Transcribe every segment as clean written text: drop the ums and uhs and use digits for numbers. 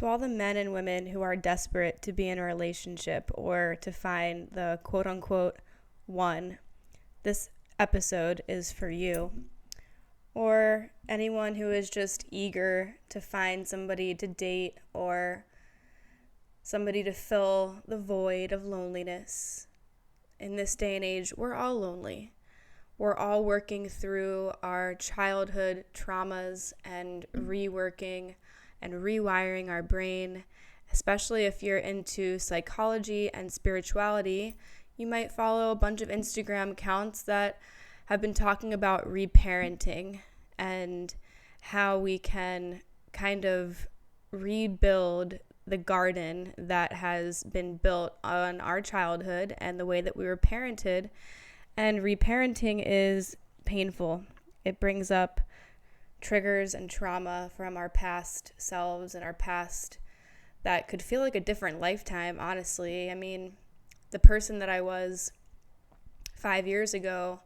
To all the men and women who are desperate to be in a relationship or to find the quote-unquote one, this episode is for you. Or anyone who is just eager to find somebody to date or somebody to fill the void of loneliness. In this day and age, we're all lonely. We're all working through our childhood traumas and reworking and rewiring our brain. Especially if you're into psychology and spirituality, you might follow a bunch of Instagram accounts that have been talking about reparenting and how we can kind of rebuild the garden that has been built on our childhood and the way that we were parented. And reparenting is painful. It brings up triggers and trauma from our past selves and our past that could feel like a different lifetime, honestly. I mean, the person that I was 5 years ago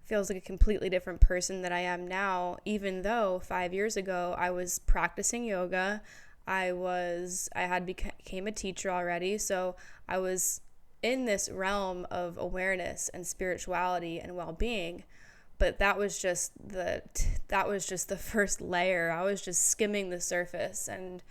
feels like a completely different person that I am now, even though 5 years ago I was practicing yoga. I had became a teacher already, so I was in this realm of awareness and spirituality and well-being. But that was just the first layer. I was just skimming the surface. And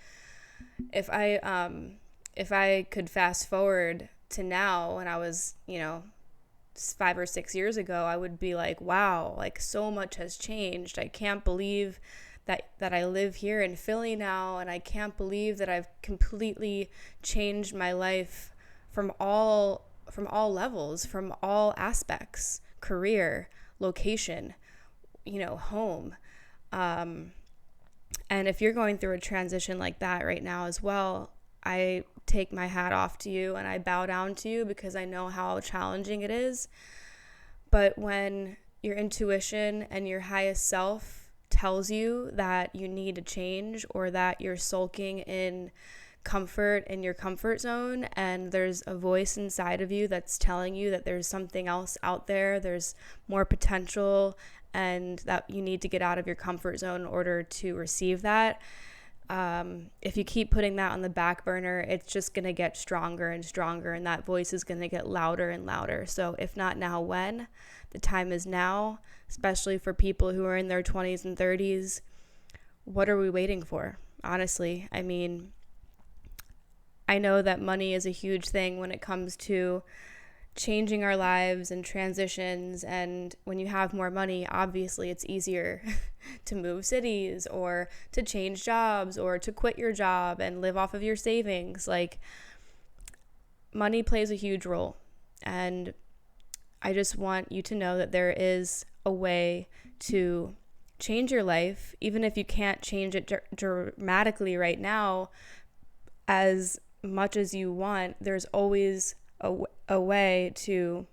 if I could fast forward to now, when I was 5 or 6 years ago, I would be like, wow, like so much has changed. I can't believe that I live here in Philly now, and I can't believe that I've completely changed my life from all levels, from all aspects, career, location, home. And if you're going through a transition like that right now as well, I take my hat off to you and I bow down to you because I know how challenging it is. But when your intuition and your highest self tells you that you need to change, or that you're sulking in comfort in your comfort zone, and there's a voice inside of you that's telling you that there's something else out there, there's more potential, and that you need to get out of your comfort zone in order to receive that. If you keep putting that on the back burner, it's just going to get stronger and stronger, and that voice is going to get louder and louder. So if not now, when? The time is now, especially for people who are in their 20s and 30s. What are we waiting for? Honestly, I mean, I know that money is a huge thing when it comes to changing our lives and transitions, and when you have more money, obviously it's easier to move cities or to change jobs or to quit your job and live off of your savings. Like, money plays a huge role, and I just want you to know that there is a way to change your life, even if you can't change it dramatically right now as much as you want. There's always a way to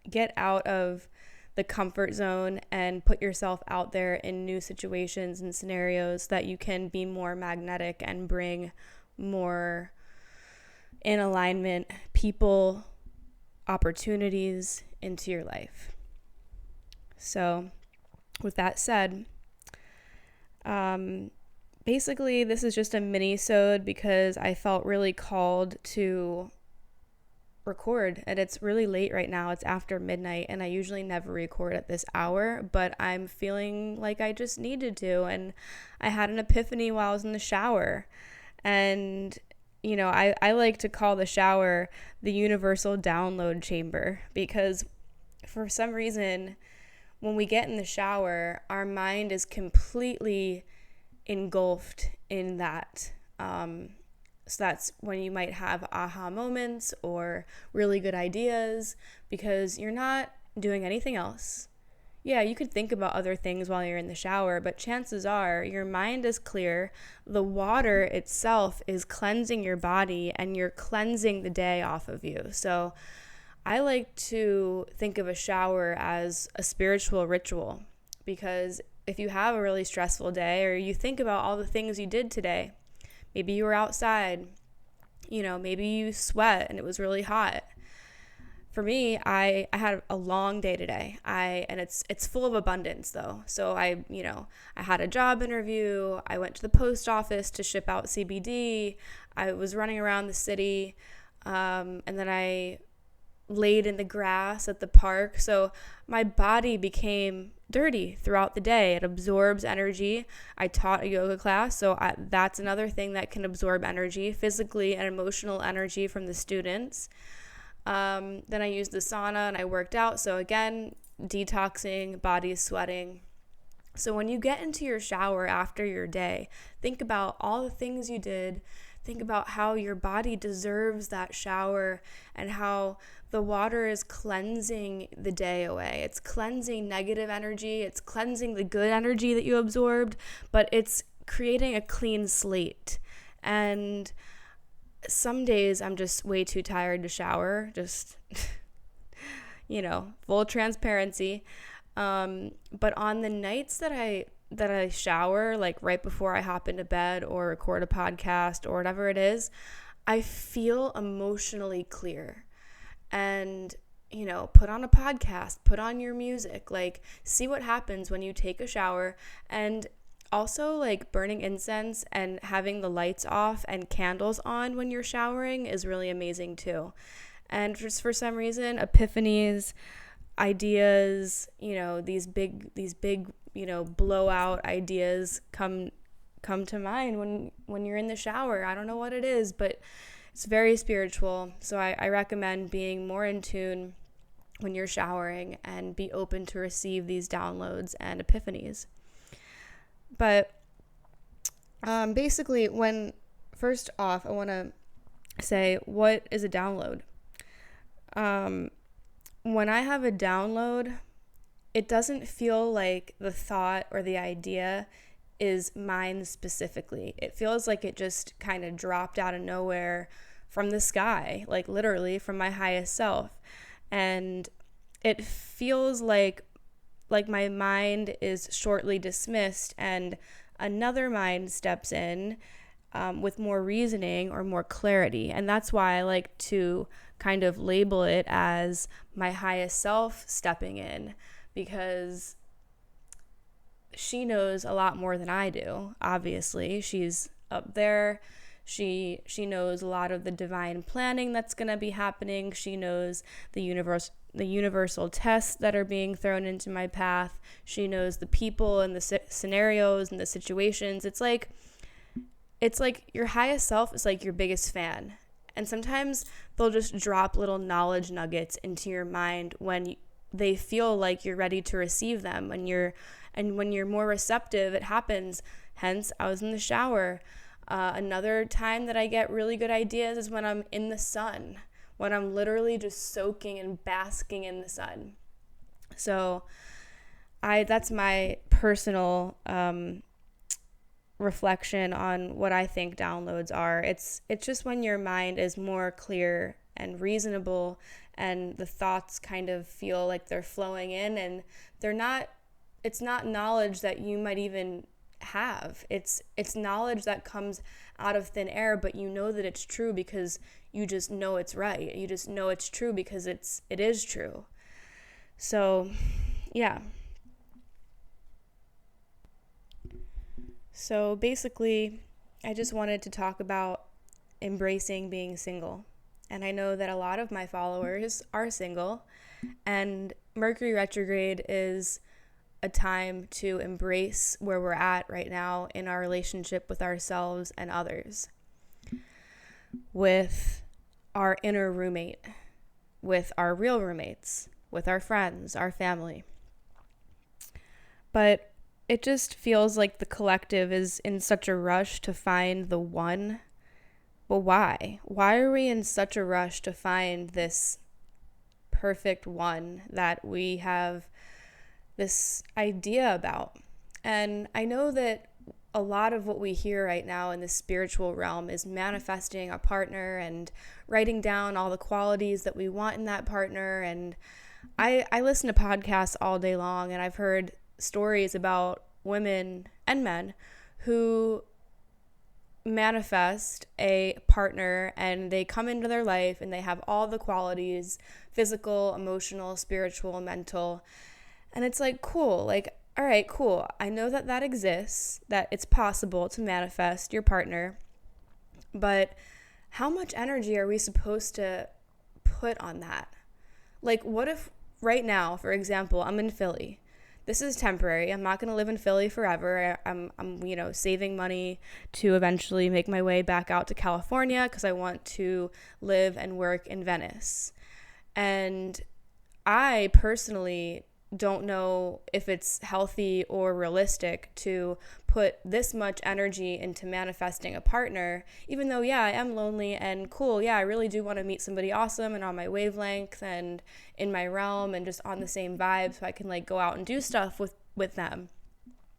get out of the comfort zone and put yourself out there in new situations and scenarios that you can be more magnetic and bring more in alignment people, opportunities into your life. So with that said, basically this is just a mini-sode because I felt really called to record, and it's really late right now. It's after midnight, and I usually never record at this hour, but I'm feeling like I just needed to, and I had an epiphany while I was in the shower. And I like to call the shower the universal download chamber, because for some reason when we get in the shower, our mind is completely engulfed in that. So that's when you might have aha moments or really good ideas, because you're not doing anything else. Yeah, you could think about other things while you're in the shower, but chances are your mind is clear. The water itself is cleansing your body, and you're cleansing the day off of you. So I like to think of a shower as a spiritual ritual, because if you have a really stressful day, or you think about all the things you did today, maybe you were outside, maybe you sweat and it was really hot. for me, I had a long day today. And it's full of abundance though. So I had a job interview. I went to the post office to ship out CBD. I was running around the city, and then I laid in the grass at the park. So my body became dirty throughout the day. It absorbs energy. I taught a yoga class, so that's another thing that can absorb energy, physically and emotional energy from the students. Then I used the sauna and I worked out. So again, detoxing, body sweating. So when you get into your shower after your day, think about all the things you did. Think about how your body deserves that shower and how the water is cleansing the day away. It's cleansing negative energy. It's cleansing the good energy that you absorbed, but it's creating a clean slate. And some days I'm just way too tired to shower, just, full transparency. But on the nights that I shower, like right before I hop into bed or record a podcast or whatever it is, I feel emotionally clear. And, put on a podcast, put on your music, like see what happens when you take a shower. And also like burning incense and having the lights off and candles on when you're showering is really amazing too. And just for some reason, epiphanies, ideas, these big blowout ideas come to mind when you're in the shower. I don't know what it is, but it's very spiritual. So I recommend being more in tune when you're showering and be open to receive these downloads and epiphanies. But basically, first off, I want to say, what is a download? When I have a download, it doesn't feel like the thought or the idea is mine specifically. It feels like it just kind of dropped out of nowhere from the sky, like literally from my highest self. And it feels like my mind is shortly dismissed and another mind steps in with more reasoning or more clarity. And that's why I like to kind of label it as my highest self stepping in, because she knows a lot more than I do. Obviously, she's up there. She knows a lot of the divine planning that's going to be happening. She knows the universal tests that are being thrown into my path. She knows the people and the scenarios and the situations. It's like your highest self is like your biggest fan. And sometimes they'll just drop little knowledge nuggets into your mind when they feel like you're ready to receive them. And when you're more receptive, it happens. Hence, I was in the shower. Another time that I get really good ideas is when I'm in the sun, when I'm literally just soaking and basking in the sun. So that's my personal reflection on what I think downloads are. It's just when your mind is more clear and reasonable and the thoughts kind of feel like they're flowing in, and it's not knowledge that you might even have. It's knowledge that comes out of thin air, but you know that it's true because you just know it's right. You just know it's true because it is true. So, yeah. So basically, I just wanted to talk about embracing being single. And I know that a lot of my followers are single, and Mercury retrograde is a time to embrace where we're at right now in our relationship with ourselves and others, with our inner roommate, with our real roommates, with our friends, our family. But it just feels like the collective is in such a rush to find the one. Well, why? Why are we in such a rush to find this perfect one that we have this idea about? And I know that a lot of what we hear right now in the spiritual realm is manifesting a partner and writing down all the qualities that we want in that partner. And I listen to podcasts all day long, and I've heard stories about women and men who manifest a partner and they come into their life and they have all the qualities, physical, emotional, spiritual, mental. And it's like, cool, like, all right, cool. I know that that exists, that it's possible to manifest your partner, but how much energy are we supposed to put on that? Like, what if right now, for example, I'm in Philly. This is temporary. I'm not going to live in Philly forever. I'm saving money to eventually make my way back out to California because I want to live and work in Venice. And I personally don't know if it's healthy or realistic to put this much energy into manifesting a partner, even though, yeah, I am lonely and cool. Yeah, I really do want to meet somebody awesome and on my wavelength and in my realm and just on the same vibe so I can like go out and do stuff with them.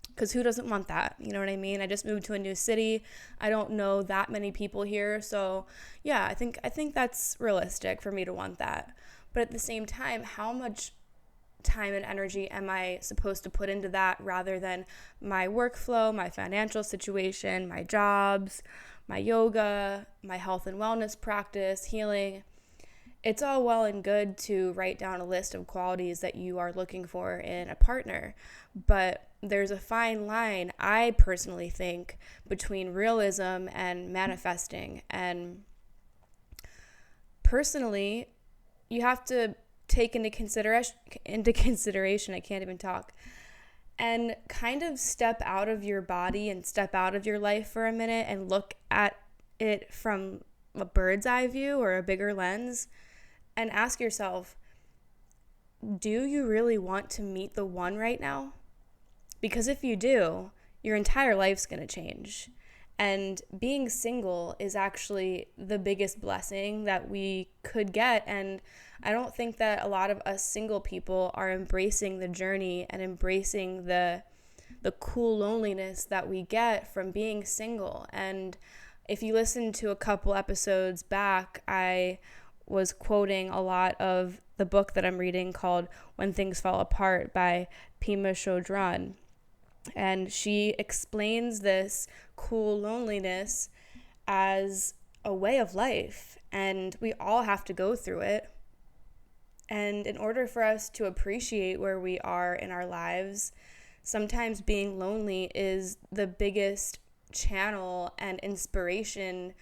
Because who doesn't want that? You know what I mean? I just moved to a new city. I don't know that many people here. So yeah, I think that's realistic for me to want that. But at the same time, how much time and energy am I supposed to put into that rather than my workflow, my financial situation, my jobs, my yoga, my health and wellness practice, healing? It's all well and good to write down a list of qualities that you are looking for in a partner, but there's a fine line, I personally think, between realism and manifesting. And personally, you have to take into consideration, I can't even talk, and kind of step out of your body and step out of your life for a minute and look at it from a bird's eye view or a bigger lens and ask yourself, do you really want to meet the one right now? Because if you do, your entire life's going to change. And being single is actually the biggest blessing that we could get. And I don't think that a lot of us single people are embracing the journey and embracing the cool loneliness that we get from being single. And if you listen to a couple episodes back, I was quoting a lot of the book that I'm reading called When Things Fall Apart by Pema Chodron. And she explains this cool loneliness as a way of life, and we all have to go through it. And in order for us to appreciate where we are in our lives, sometimes being lonely is the biggest channel and inspiration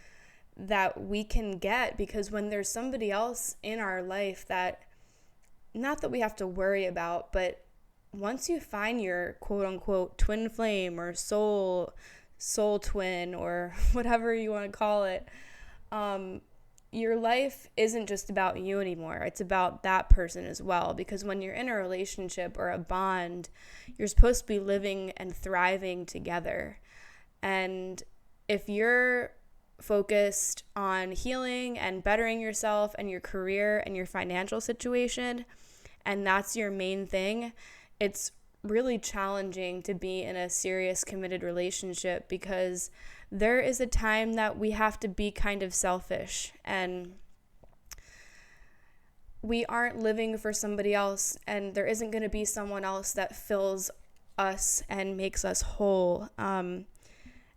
that we can get, because when there's somebody else in our life that, not that we have to worry about, but once you find your quote-unquote twin flame or soul twin or whatever you want to call it, your life isn't just about you anymore. It's about that person as well. Because when you're in a relationship or a bond, you're supposed to be living and thriving together. And if you're focused on healing and bettering yourself and your career and your financial situation, and that's your main thing, it's really challenging to be in a serious committed relationship, because there is a time that we have to be kind of selfish and we aren't living for somebody else, and there isn't going to be someone else that fills us and makes us whole.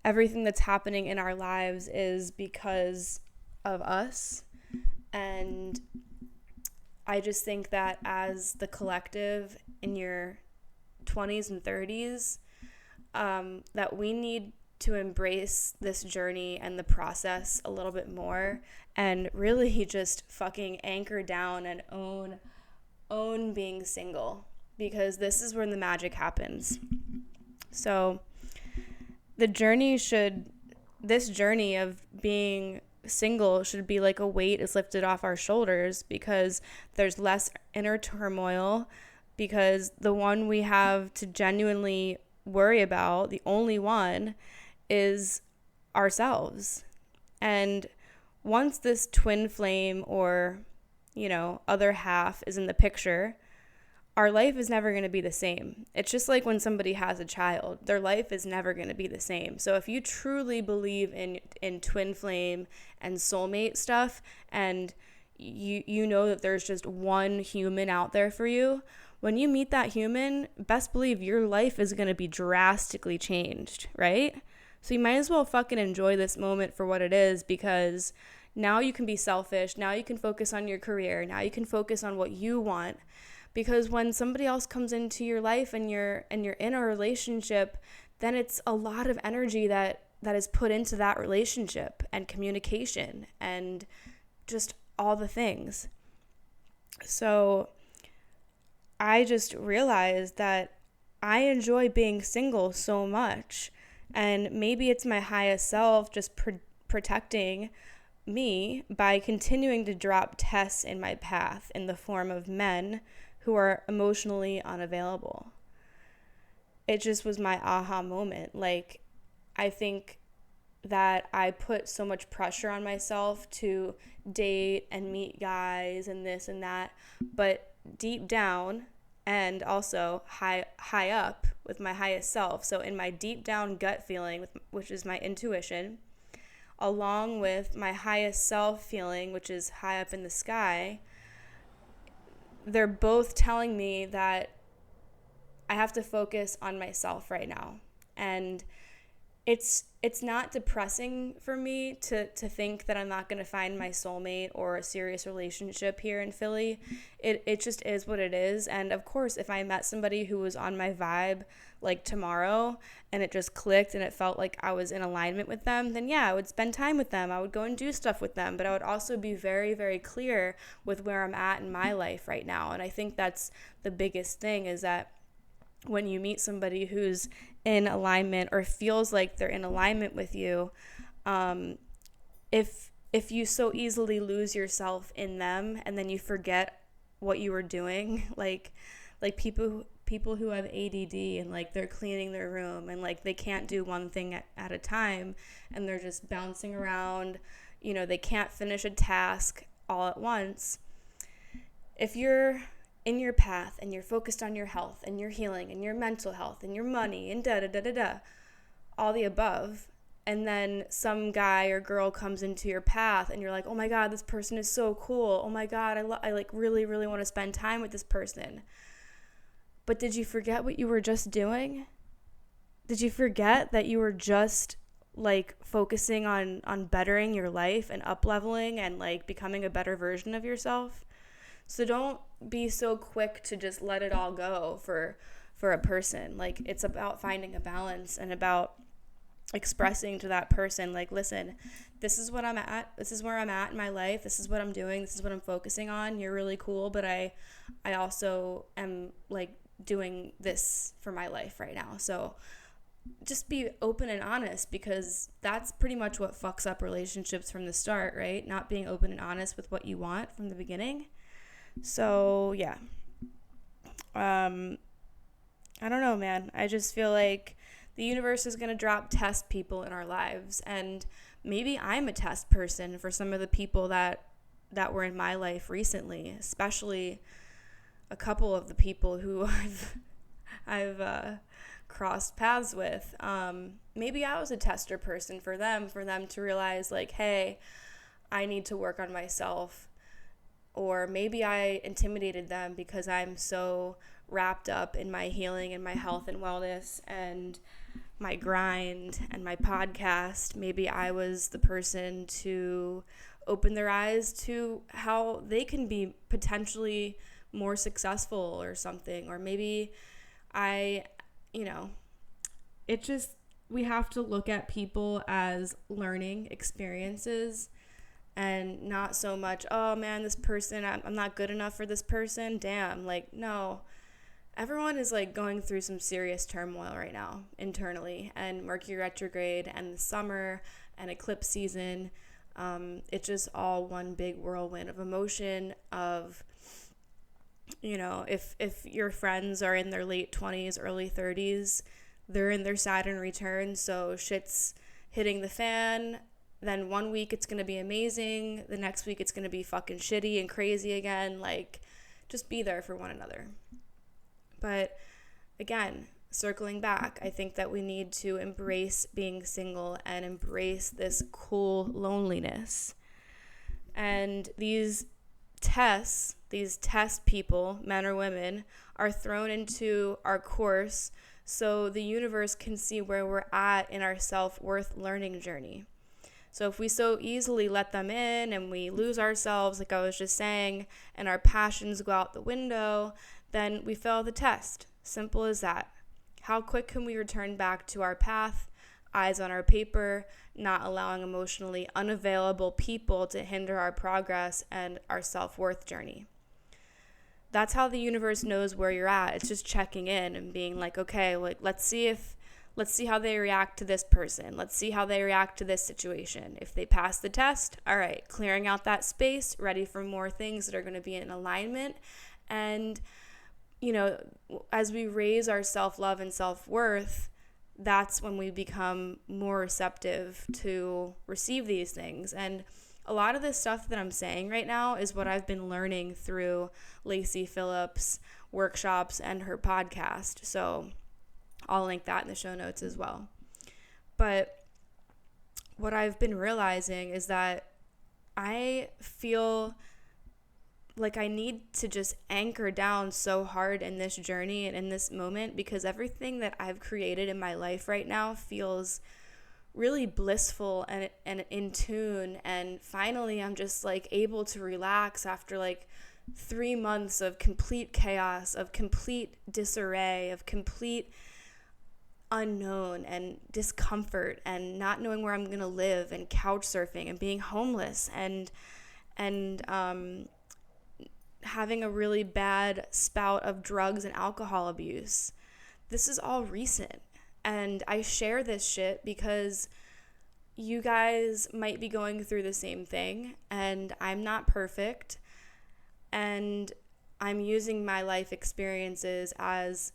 Everything that's happening in our lives is because of us, and I just think that as the collective in your 20s and 30s, that we need to embrace this journey and the process a little bit more and really just fucking anchor down and own being single, because this is when the magic happens. So this journey of being single should be like a weight is lifted off our shoulders, because there's less inner turmoil, because the one we have to genuinely worry about, the only one, is ourselves. And once this twin flame or, other half is in the picture, our life is never going to be the same. It's just like when somebody has a child, their life is never going to be the same. So if you truly believe in twin flame and soulmate stuff, and you know that there's just one human out there for you, when you meet that human, best believe your life is going to be drastically changed, right? So you might as well fucking enjoy this moment for what it is, because now you can be selfish. Now you can focus on your career. Now you can focus on what you want. Because when somebody else comes into your life and you're in a relationship, then it's a lot of energy that is put into that relationship and communication and just all the things. So I just realized that I enjoy being single so much. And maybe it's my highest self just protecting me by continuing to drop tests in my path in the form of men who are emotionally unavailable. It just was my aha moment. Like, I think that I put so much pressure on myself to date and meet guys and this and that, but deep down and also high up with my highest self, so in my deep down gut feeling, which is my intuition, along with my highest self feeling, which is high up in the sky, they're both telling me that I have to focus on myself right now. And it's not depressing for me to think that I'm not going to find my soulmate or a serious relationship here in Philly. It just is what it is. And of course, if I met somebody who was on my vibe like tomorrow and it just clicked and it felt like I was in alignment with them, then yeah, I would spend time with them. I would go and do stuff with them. But I would also be very, very clear with where I'm at in my life right now. And I think that's the biggest thing, is that when you meet somebody who's in alignment or feels like they're in alignment with you, if you so easily lose yourself in them and then you forget what you were doing, like people who have ADD and like they're cleaning their room and like they can't do one thing at a time and they're just bouncing around, they can't finish a task all at once. If you're in your path and you're focused on your health and your healing and your mental health and your money and all the above, and then some guy or girl comes into your path and you're like, oh my God, this person is so cool. Oh my God, I like really, really want to spend time with this person. But did you forget what you were just doing? Did you forget that you were just like focusing on bettering your life and up-leveling and like becoming a better version of yourself? So don't be so quick to just let it all go for a person. Like, it's about finding a balance and about expressing to that person, like, listen, this is what I'm at. This is where I'm at in my life. This is what I'm doing. This is what I'm focusing on. You're really cool, but I also am like doing this for my life right now. So just be open and honest, because that's pretty much what fucks up relationships from the start, right? Not being open and honest with what you want from the beginning. So, yeah. I don't know, man. I just feel like the universe is going to drop test people in our lives. And maybe I'm a test person for some of the people that were in my life recently, especially a couple of the people who I've crossed paths with. Maybe I was a tester person for them to realize, like, hey, I need to work on myself. Or maybe I intimidated them because I'm so wrapped up in my healing and my health and wellness and my grind and my podcast. Maybe I was the person to open their eyes to how they can be potentially more successful or something. Or maybe we have to look at people as learning experiences. And not so much, oh man, this person, I'm not good enough for this person. Damn, like, no. Everyone is like going through some serious turmoil right now internally. And Mercury retrograde and the summer and eclipse season, it's just all one big whirlwind of emotion of, if your friends are in their late 20s, early 30s, they're in their Saturn Returns, so shit's hitting the fan. Then one week it's going to be amazing. The next week it's going to be fucking shitty and crazy again. Like, just be there for one another. But again, circling back, I think that we need to embrace being single and embrace this cool loneliness. And these test people, men or women, are thrown into our course so the universe can see where we're at in our self-worth learning journey. So if we so easily let them in and we lose ourselves, like I was just saying, and our passions go out the window, then we fail the test. Simple as that. How quick can we return back to our path, eyes on our paper, not allowing emotionally unavailable people to hinder our progress and our self-worth journey? That's how the universe knows where you're at. It's just checking in and being like, okay, like let's see how they react to this person. Let's see how they react to this situation. If they pass the test, all right, clearing out that space, ready for more things that are going to be in alignment. And, as we raise our self-love and self-worth, that's when we become more receptive to receive these things. And a lot of this stuff that I'm saying right now is what I've been learning through Lacey Phillips' workshops and her podcast. So I'll link that in the show notes as well. But what I've been realizing is that I feel like I need to just anchor down so hard in this journey and in this moment, because everything that I've created in my life right now feels really blissful and in tune. And finally, I'm just like able to relax after like 3 months of complete chaos, of complete disarray, of complete unknown and discomfort and not knowing where I'm going to live and couch surfing and being homeless and having a really bad spout of drugs and alcohol abuse. This is all recent. And I share this shit because you guys might be going through the same thing, and I'm not perfect. And I'm using my life experiences as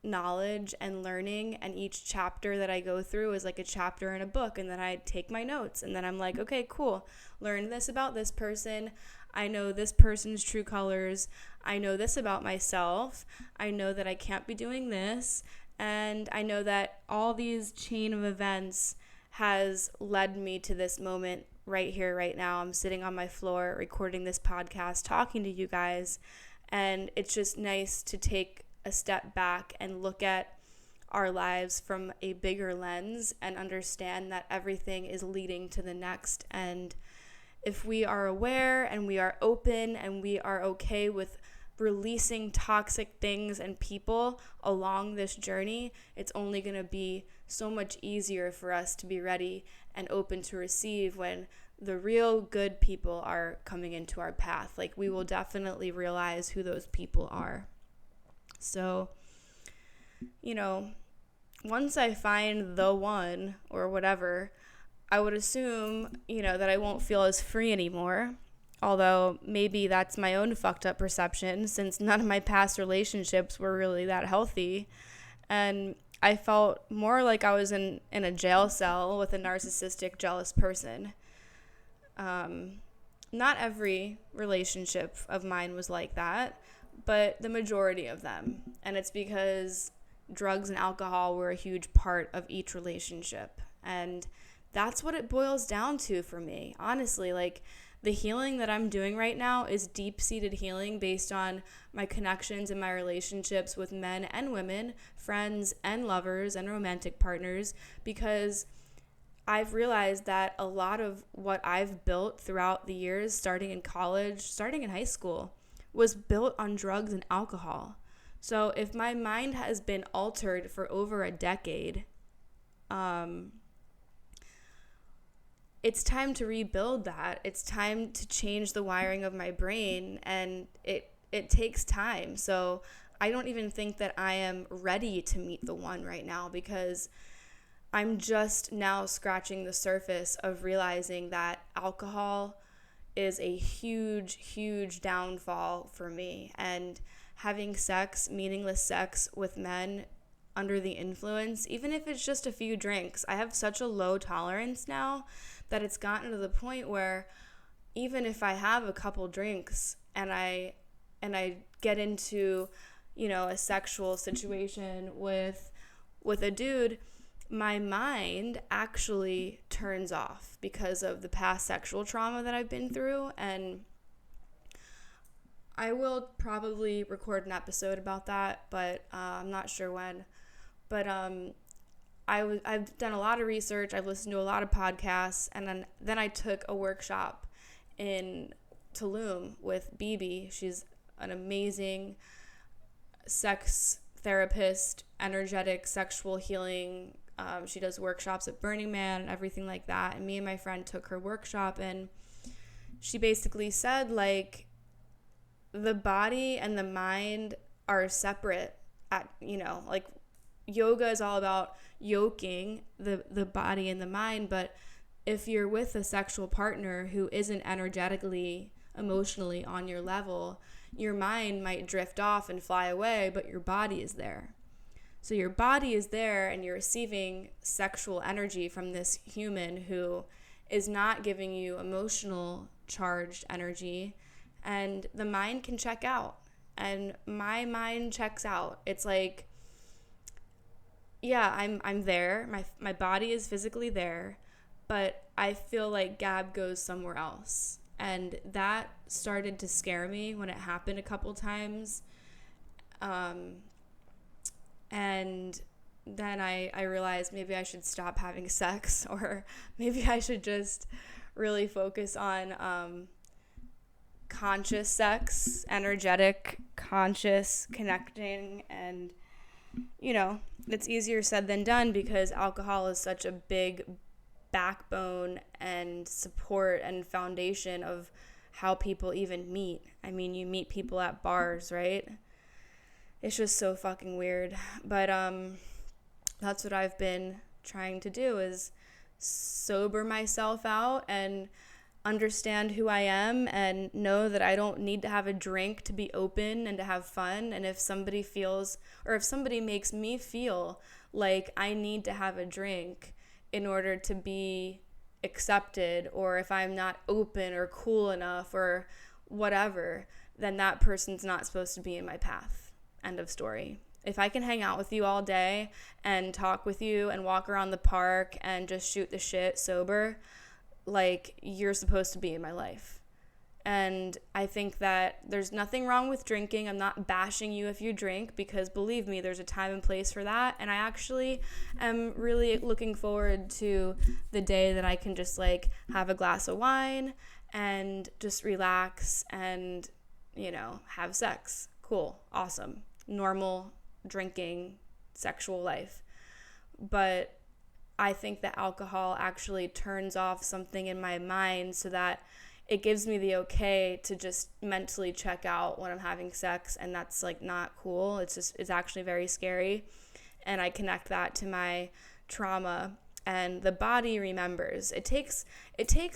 knowledge and learning, and each chapter that I go through is like a chapter in a book, and then I take my notes, and then I'm like, okay, cool, learn this about this person. I know this person's true colors. I know this about myself. I know that I can't be doing this, and I know that all these chain of events has led me to this moment right here, right now. I'm sitting on my floor recording this podcast, talking to you guys, and it's just nice to take a step back and look at our lives from a bigger lens and understand that everything is leading to the next. And if we are aware and we are open and we are okay with releasing toxic things and people along this journey, it's only going to be so much easier for us to be ready and open to receive when the real good people are coming into our path. Like, we will definitely realize who those people are. So, once I find the one or whatever, I would assume, that I won't feel as free anymore. Although maybe that's my own fucked up perception, since none of my past relationships were really that healthy. And I felt more like I was in a jail cell with a narcissistic, jealous person. Not every relationship of mine was like that, but the majority of them. And it's because drugs and alcohol were a huge part of each relationship. And that's what it boils down to for me. Honestly, like, the healing that I'm doing right now is deep-seated healing based on my connections and my relationships with men and women, friends and lovers and romantic partners, because I've realized that a lot of what I've built throughout the years, starting in college, starting in high school, was built on drugs and alcohol. So if my mind has been altered for over a decade, it's time to rebuild that. It's time to change the wiring of my brain, and it takes time. So I don't even think that I am ready to meet the one right now, because I'm just now scratching the surface of realizing that alcohol is a huge, huge downfall for me. And having sex, meaningless sex with men under the influence, even if it's just a few drinks, I have such a low tolerance now that it's gotten to the point where even if I have a couple drinks and I get into, a sexual situation with a dude, my mind actually turns off because of the past sexual trauma that I've been through. And I will probably record an episode about that, but I'm not sure when. But I've done a lot of research. I've listened to a lot of podcasts, and then I took a workshop in Tulum with Bibi. She's an amazing sex therapist, energetic sexual healing. She does workshops at Burning Man and everything like that. And me and my friend took her workshop, and she basically said, like, the body and the mind are separate. Like, yoga is all about yoking the body and the mind, but if you're with a sexual partner who isn't energetically, emotionally on your level, your mind might drift off and fly away, but your body is there. So your body is there, and you're receiving sexual energy from this human who is not giving you emotional charged energy, and the mind can check out. And my mind checks out. It's like, yeah, I'm there. My body is physically there, but I feel like Gab goes somewhere else. And that started to scare me when it happened a couple times. And then I realized maybe I should stop having sex, or maybe I should just really focus on conscious sex, energetic, conscious connecting. And, it's easier said than done because alcohol is such a big backbone and support and foundation of how people even meet. I mean, you meet people at bars, right? It's just so fucking weird. But that's what I've been trying to do, is sober myself out and understand who I am and know that I don't need to have a drink to be open and to have fun. And if somebody feels, or if somebody makes me feel like I need to have a drink in order to be accepted, or if I'm not open or cool enough or whatever, then that person's not supposed to be in my path. End of story. If I can hang out with you all day and talk with you and walk around the park and just shoot the shit sober, like, you're supposed to be in my life. And I think that there's nothing wrong with drinking. I'm not bashing you if you drink, because believe me, there's a time and place for that. And I actually am really looking forward to the day that I can just, like, have a glass of wine and just relax and, have sex. Cool. Awesome. Normal drinking, sexual life. But I think that alcohol actually turns off something in my mind so that it gives me the okay to just mentally check out when I'm having sex, and that's, like, not cool. It's actually very scary, and I connect that to my trauma, and the body remembers. It takes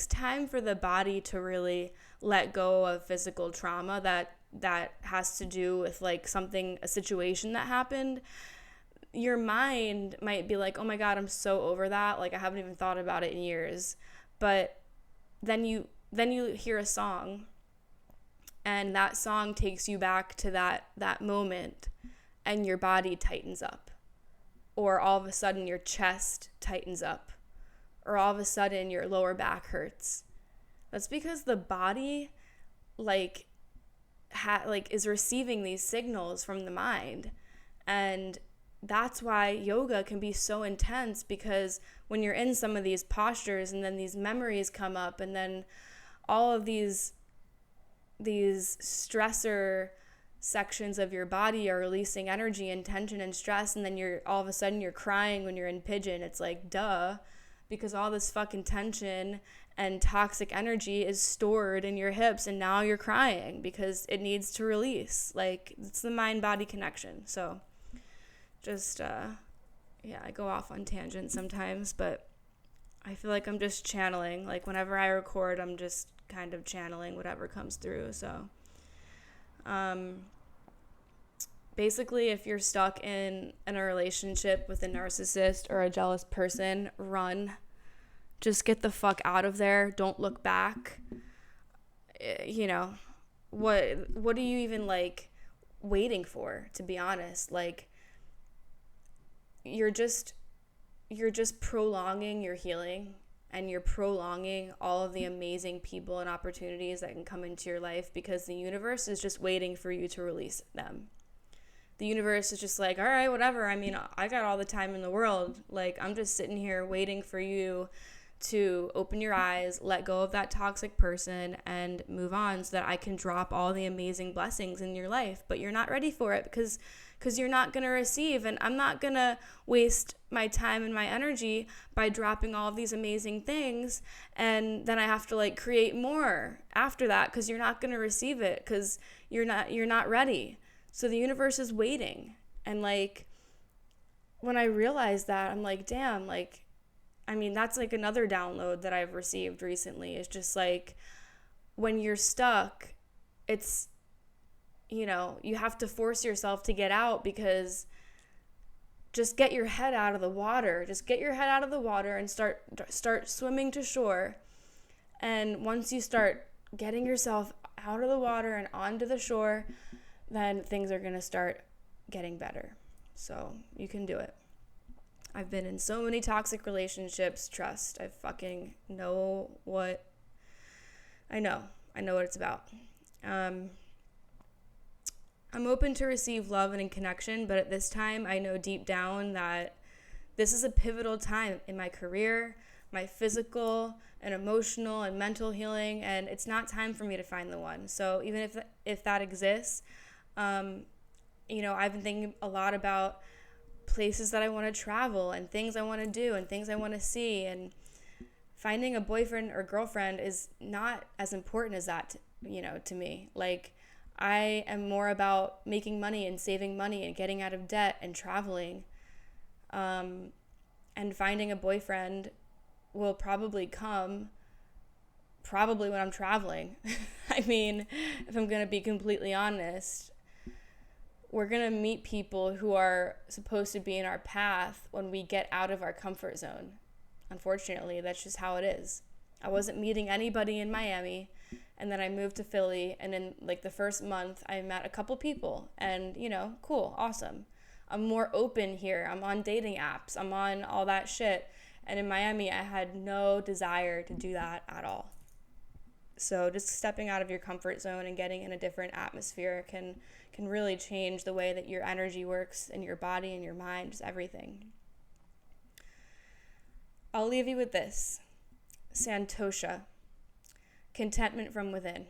time for the body to really let go of physical trauma that has to do with, like, a situation that happened. Your mind might be like, oh my God, I'm so over that. Like, I haven't even thought about it in years. But then you hear a song, and that song takes you back to that moment, and your body tightens up. Or all of a sudden your chest tightens up. Or all of a sudden your lower back hurts. That's because the body, is receiving these signals from the mind. And that's why yoga can be so intense, because when you're in some of these postures and then these memories come up, and then all of these stressor sections of your body are releasing energy and tension and stress, and then all of a sudden you're crying when you're in pigeon. It's like, duh, because all this fucking tension and toxic energy is stored in your hips, and now you're crying because it needs to release. Like, it's the mind-body connection. So just, I go off on tangents sometimes, but I feel like I'm just channeling. Like, whenever I record, I'm just kind of channeling whatever comes through. So, basically, if you're stuck in a relationship with a narcissist or a jealous person, run. Just get the fuck out of there. Don't look back. What are you even, like, waiting for, to be honest? Like, you're just prolonging your healing, and you're prolonging all of the amazing people and opportunities that can come into your life, because the universe is just waiting for you to release them. the universe is just like, all right, whatever. I mean, I got all the time in the world. Like, I'm just sitting here waiting for you to open your eyes, let go of that toxic person, and move on so that I can drop all the amazing blessings in your life. But you're not ready for it because you're not going to receive. And I'm not going to waste my time and my energy by dropping all of these amazing things. And then I have to like create more after that because you're not going to receive it because you're not ready. So the universe is waiting. And like, when I realized that, I'm like, damn, like, I mean, that's like another download that I've received recently. It's just like, when you're stuck, it's, you know, you have to force yourself to get out, because just get your head out of the water. Just get your head out of the water and start swimming to shore. And once you start getting yourself out of the water and onto the shore, then things are going to start getting better. So you can do it. I've been in so many toxic relationships. Trust. I fucking know what what it's about. I'm open to receive love and in connection, but at this time, I know deep down that this is a pivotal time in my career, my physical and emotional and mental healing, and it's not time for me to find the one. So even if that exists, I've been thinking a lot about places that I want to travel and things I want to do and things I want to see, and finding a boyfriend or girlfriend is not as important as that, to me. Like, I am more about making money and saving money and getting out of debt and traveling. And finding a boyfriend will probably come when I'm traveling. I mean, if I'm going to be completely honest, we're going to meet people who are supposed to be in our path when we get out of our comfort zone. Unfortunately, that's just how it is. I wasn't meeting anybody in Miami, and then I moved to Philly, and in like the first month, I met a couple people, and cool, awesome. I'm more open here. I'm on dating apps. I'm on all that shit. And in Miami, I had no desire to do that at all. So just stepping out of your comfort zone and getting in a different atmosphere can really change the way that your energy works in your body and your mind, just everything. I'll leave you with this. Santosha. Contentment from within.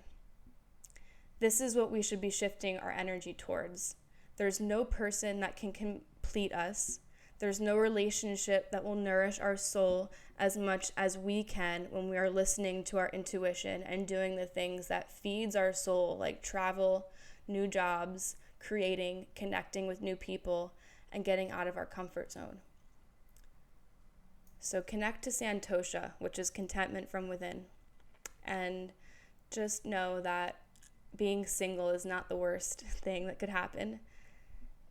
This is what we should be shifting our energy towards. There's no person that can complete us. There's no relationship that will nourish our soul as much as we can when we are listening to our intuition and doing the things that feeds our soul, like travel, new jobs, creating, connecting with new people, and getting out of our comfort zone. So connect to Santosha, which is contentment from within. And just know that being single is not the worst thing that could happen.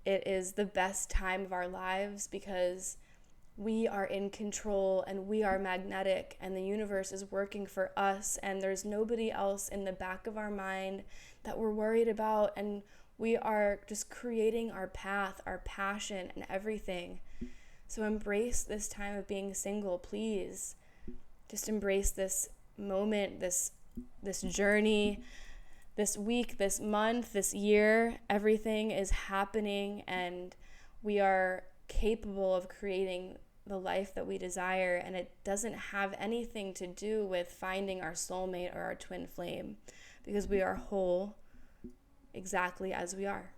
It is the best time of our lives because we are in control and we are magnetic and the universe is working for us, and there's nobody else in the back of our mind that we're worried about, and we are just creating our path, our passion, and everything. So embrace this time of being single, please. Just embrace this moment, this journey, this week, this month, this year. Everything is happening, and we are capable of creating the life that we desire, and it doesn't have anything to do with finding our soulmate or our twin flame, because we are whole exactly as we are.